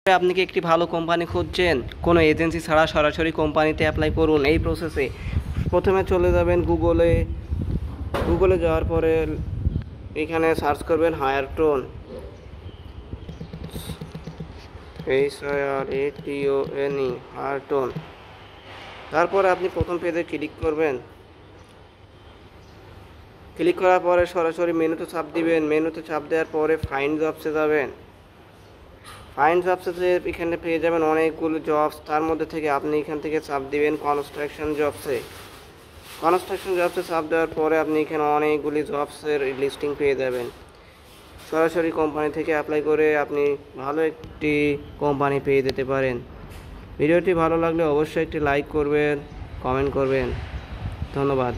আপনি কি একটি ভালো কোম্পানি খুঁজছেন? কোনো এজেন্সি ছাড়া সরাসরি কোম্পানিতে অ্যাপ্লাই করুন। এই প্রসেসে প্রথমে চলে যাবেন গুগলে যাওয়ার পরে এখানে সার্চ করবেন হায়ারটোন, HIRATONE, হায়ারটোন। তারপরে আপনি প্রথম পেজে ক্লিক করবেন। ক্লিক করার পরে সরাসরি মেনুতে চাপ দিবেন। মেনুতে চাপ দেওয়ার পরে ফাইন্ড জবসে যাবেন। ফাইন্ড জবসে এখানে পেয়ে যাবেন অনেকগুলো জবস। তার মধ্যে থেকে আপনি এখান থেকে চাপ দিবেন কনস্ট্রাকশন জবসে। কনস্ট্রাকশন জবসে চাপ দেওয়ার পরে আপনি এখানে অনেকগুলি জবসের লিস্টিং পেয়ে যাবেন। সরাসরি কোম্পানি থেকে অ্যাপ্লাই করে আপনি ভালো একটি কোম্পানি পেয়ে যেতে পারেন। ভিডিওটি ভালো লাগলে অবশ্যই একটি লাইক করবেন, কমেন্ট করবেন। ধন্যবাদ।